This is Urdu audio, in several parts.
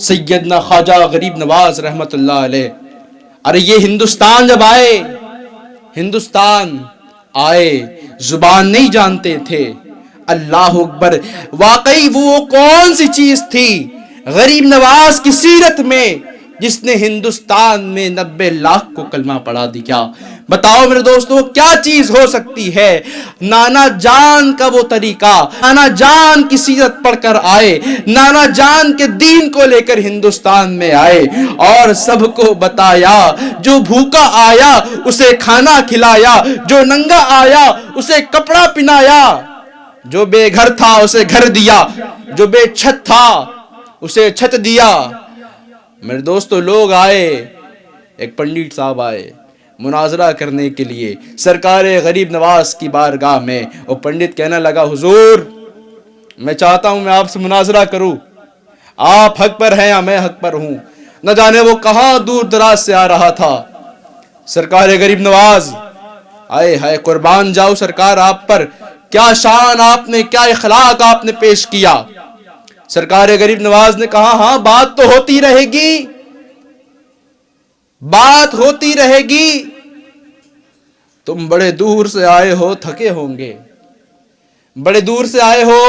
سیدنا خواجہ غریب نواز رحمت اللہ علیہ. ارے یہ ہندوستان جب آئے، ہندوستان آئے زبان نہیں جانتے تھے. اللہ اکبر، واقعی وہ کون سی چیز تھی غریب نواز کی سیرت میں جس نے ہندوستان میں 90 لاکھ کو کلمہ پڑھا دیا؟ بتاؤ میرے دوستو کیا چیز ہو سکتی ہے؟ نانا جان کا وہ طریقہ، نانا جان کی سیرت پڑھ کر آئے، نانا جان کے دین کو لے کر ہندوستان میں آئے اور سب کو بتایا. جو بھوکا آیا اسے کھانا کھلایا، جو ننگا آیا اسے کپڑا پہنایا، جو بے گھر تھا اسے گھر دیا، جو بے چھت تھا اسے چھت دیا. میرے دوستو لوگ آئے، ایک پنڈت صاحب آئے مناظرہ کرنے کے لیے سرکار غریب نواز کی بارگاہ میں. وہ پنڈت کہنے لگا حضور میں چاہتا ہوں میں آپ سے مناظرہ کروں، آپ حق پر ہیں یا میں حق پر ہوں. نہ جانے وہ کہاں دور دراز سے آ رہا تھا. سرکار غریب نواز آئے ہائے قربان جاؤ سرکار آپ پر، کیا شان آپ نے، کیا اخلاق آپ نے پیش کیا. سرکار غریب نواز نے کہا ہاں بات تو ہوتی رہے گی، بات ہوتی رہے گی. تم بڑے دور سے آئے ہو، تھکے ہوں گے، بڑے دور سے آئے ہو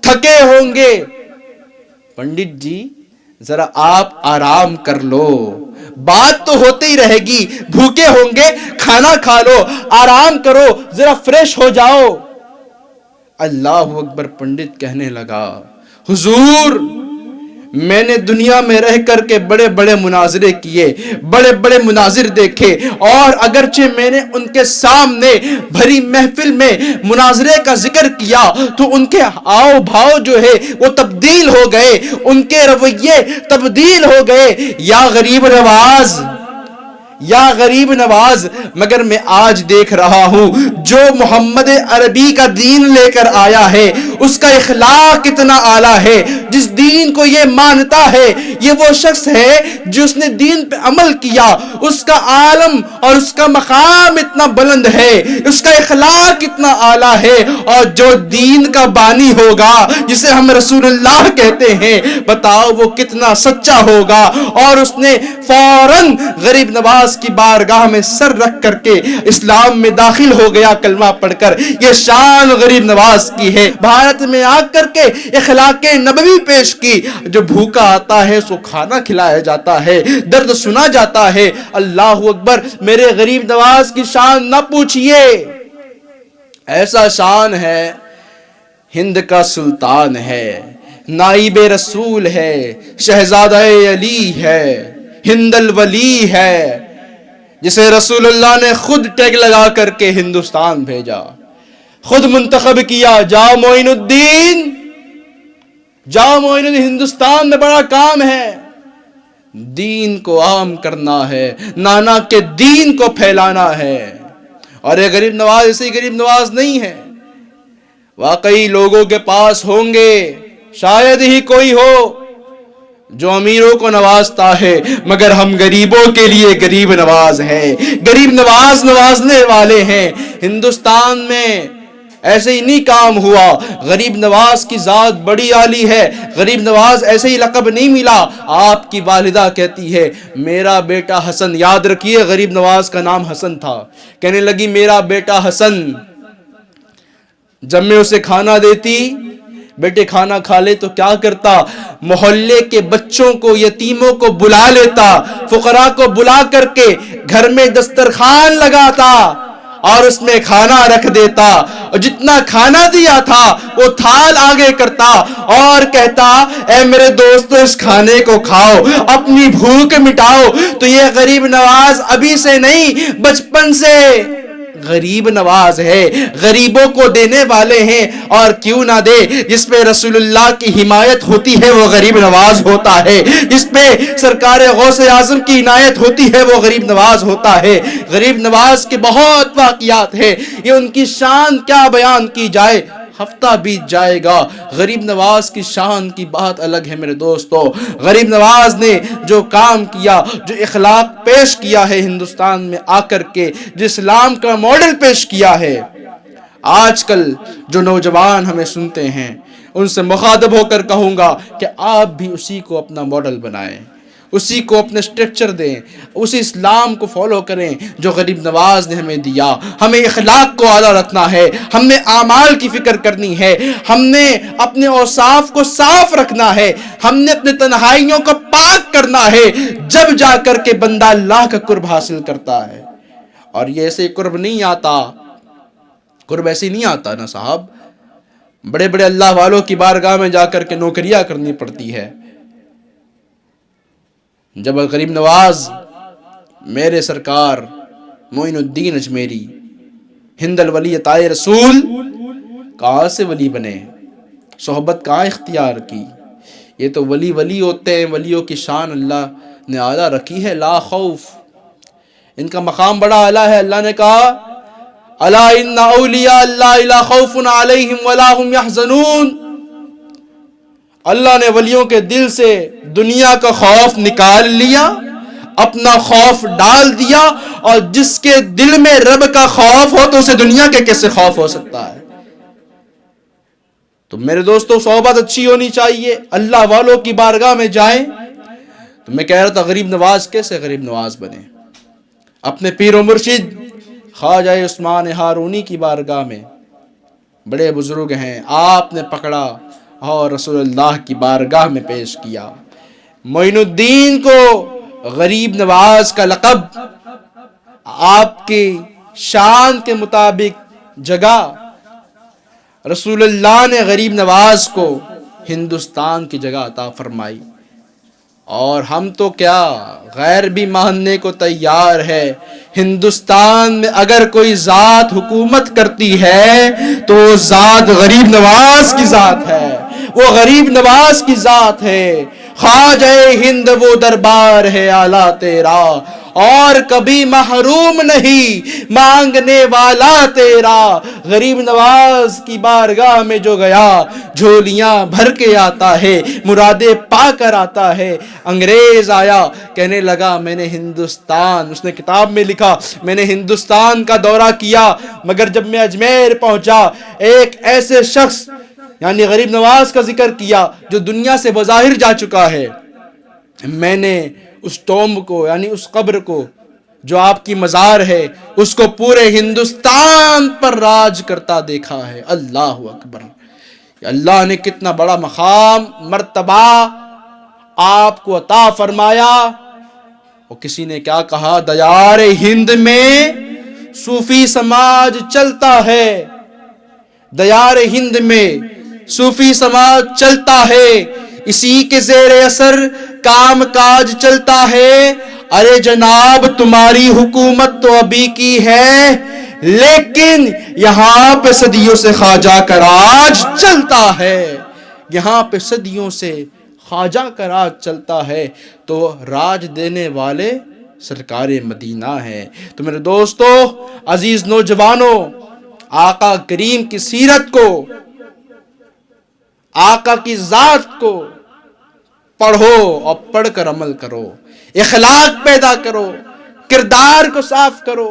تھکے ہوں گے. پنڈت جی ذرا آپ آرام کر لو، بات تو ہوتی رہے گی، بھوکے ہوں گے کھانا کھا لو، آرام کرو، ذرا فریش ہو جاؤ. اللہ اکبر. پنڈت کہنے لگا حضور میں نے دنیا میں رہ کر کے بڑے بڑے مناظرے کیے، بڑے بڑے مناظر دیکھے، اور اگرچہ میں نے ان کے سامنے بھری محفل میں مناظرے کا ذکر کیا تو ان کے آؤ بھاؤ جو ہے وہ تبدیل ہو گئے، ان کے رویے تبدیل ہو گئے. یا غریب نواز، یا غریب نواز، مگر میں آج دیکھ رہا ہوں جو محمد عربی کا دین لے کر آیا ہے اس کا اخلاق کتنا اعلیٰ ہے. جس دین کو یہ مانتا ہے یہ وہ شخص ہے جس نے دین پہ عمل کیا، اس کا عالم اور اس کا مقام اتنا بلند ہے، اس کا اخلاق کتنا اعلیٰ ہے. اور جو دین کا بانی ہوگا جسے ہم رسول اللہ کہتے ہیں، بتاؤ وہ کتنا سچا ہوگا. اور اس نے فوراً غریب نواز کی بارگاہ میں سر رکھ کر کے اسلام میں داخل ہو گیا کلمہ پڑھ کر. یہ شان غریب نواز کی ہے. بھارت میں آ کر کے اخلاق نبوی پیش کی. جو بھوکا آتا ہے سو کھانا کھلایا جاتا ہے، درد سنا جاتا ہے. اللہ اکبر. میرے غریب نواز کی شان نہ پوچھئے، ایسا شان ہے ہند کا سلطان ہے، نائب رسول ہے، شہزادہ علی ہے، ہند الولی ہے، جسے رسول اللہ نے خود ٹیگ لگا کر کے ہندوستان بھیجا، خود منتخب کیا. جاؤ معین الدین، جاؤ معین الدین، ہندوستان میں بڑا کام ہے، دین کو عام کرنا ہے، نانا کے دین کو پھیلانا ہے. اور یہ غریب نواز ایسے ہی غریب نواز نہیں ہے. واقعی لوگوں کے پاس ہوں گے، شاید ہی کوئی ہو جو امیروں کو نوازتا ہے، مگر ہم غریبوں کے لیے غریب نواز ہیں، غریب نواز نوازنے والے ہیں. ہندوستان میں ایسے ہی نہیں کام ہوا. غریب نواز کی ذات بڑی عالی ہے. غریب نواز ایسے ہی لقب نہیں ملا. آپ کی والدہ کہتی ہے میرا بیٹا حسن، یاد رکھیے غریب نواز کا نام حسن تھا. کہنے لگی میرا بیٹا حسن. جب میں اسے کھانا دیتی، بیٹے کھانا کھا لے تو کیا کرتا؟ محلے کے بچوں کو، یتیموں کو بلا لیتا، فقراء کو بلا کر کے گھر میں دسترخوان لگاتا اور اس میں کھانا رکھ دیتا. اور جتنا کھانا دیا تھا وہ تھال آگے کرتا اور کہتا اے میرے دوستو اس کھانے کو کھاؤ، اپنی بھوک مٹاؤ. تو یہ غریب نواز ابھی سے نہیں، بچپن سے غریب نواز ہے، غریبوں کو دینے والے ہیں. اور کیوں نہ دے؟ جس پہ رسول اللہ کی حمایت ہوتی ہے وہ غریب نواز ہوتا ہے، جس پہ سرکار غوث اعظم کی عنایت ہوتی ہے وہ غریب نواز ہوتا ہے. غریب نواز کے بہت واقعات ہیں، یہ ان کی شان کیا بیان کی جائے، ہفتہ بیت جائے گا. غریب نواز کی شان کی بات الگ ہے میرے دوستو. غریب نواز نے جو کام کیا، جو اخلاق پیش کیا ہے ہندوستان میں آ کر کے، جو اسلام کا ماڈل پیش کیا ہے. آج کل جو نوجوان ہمیں سنتے ہیں، ان سے مخاطب ہو کر کہوں گا کہ آپ بھی اسی کو اپنا ماڈل بنائیں، اسی کو اپنے سٹرکچر دیں، اسی اسلام کو فالو کریں جو غریب نواز نے ہمیں دیا۔ ہمیں اخلاق کو اعلیٰ رکھنا ہے، ہم نے اعمال کی فکر کرنی ہے، ہم نے اپنے اوصاف کو صاف رکھنا ہے، ہم نے اپنے تنہائیوں کو پاک کرنا ہے، جب جا کر کے بندہ اللہ کا قرب حاصل کرتا ہے۔ اور یہ ایسے قرب نہیں آتا، قرب ایسے نہیں آتا نا صاحب، بڑے بڑے اللہ والوں کی بارگاہ میں جا کر کے نوکریاں کرنی پڑتی ہے۔ جب غریب نواز میرے سرکار معین الدین اجمیری ہند الولی عطائے رسول کہاں سے ولی بنے، صحبت کہاں اختیار کی؟ یہ تو ولی ولی ہوتے ہیں، ولیوں کی شان اللہ نے اعلیٰ رکھی ہے، لا خوف، ان کا مقام بڑا اعلیٰ ہے۔ اللہ نے کہا الا ان اولیاء اللہ لا خوف علیہم ولا هم يحزنون، اللہ نے ولیوں کے دل سے دنیا کا خوف نکال لیا، اپنا خوف ڈال دیا، اور جس کے دل میں رب کا خوف ہو تو اسے دنیا کے کیسے خوف ہو سکتا ہے؟ تو میرے دوستو صحبت اچھی ہونی چاہیے، اللہ والوں کی بارگاہ میں جائیں۔ تو میں کہہ رہا تھا غریب نواز کیسے غریب نواز بنے؟ اپنے پیر و مرشد خواجہ عثمان ہارونی کی بارگاہ میں، بڑے بزرگ ہیں، آپ نے پکڑا اور رسول اللہ کی بارگاہ میں پیش کیا۔ معین الدین کو غریب نواز کا لقب آپ کی شان کے مطابق جگہ، رسول اللہ نے غریب نواز کو ہندوستان کی جگہ عطا فرمائی، اور ہم تو کیا غیر بھی ماننے کو تیار ہے۔ ہندوستان میں اگر کوئی ذات حکومت کرتی ہے تو وہ ذات غریب نواز کی ذات ہے، وہ غریب نواز کی ذات ہے۔ خواجہ ہند وہ دربار ہے اعلیٰ تیرا، اور کبھی محروم نہیں مانگنے والا تیرا۔ غریب نواز کی بارگاہ میں جو گیا جھولیاں بھر کے آتا ہے، مرادیں پا کر آتا ہے۔ انگریز آیا، کہنے لگا میں نے ہندوستان، اس نے کتاب میں لکھا میں نے ہندوستان کا دورہ کیا، مگر جب میں اجمیر پہنچا ایک ایسے شخص یعنی غریب نواز کا ذکر کیا جو دنیا سے بظاہر جا چکا ہے، میں نے اس ٹومب کو یعنی اس قبر کو جو آپ کی مزار ہے اس کو پورے ہندوستان پر راج کرتا دیکھا ہے۔ اللہ اکبر! اللہ نے کتنا بڑا مقام مرتبہ آپ کو عطا فرمایا۔ اور کسی نے کیا کہا، دیار ہند میں صوفی سماج چلتا ہے، دیار ہند میں صوفی سماج چلتا ہے، اسی کے زیر اثر کام کاج چلتا ہے۔ ارے جناب تمہاری حکومت تو ابھی کی ہے، لیکن یہاں پہ صدیوں سے خواجہ کا راج چلتا ہے، یہاں پہ صدیوں سے خواجہ کا راج چلتا ہے، تو راج دینے والے سرکار مدینہ ہے۔ تو میرے دوستو، عزیز نوجوانوں، آقا کریم کی سیرت کو، آقا کی ذات کو پڑھو اور پڑھ کر عمل کرو، اخلاق پیدا کرو، کردار کو صاف کرو۔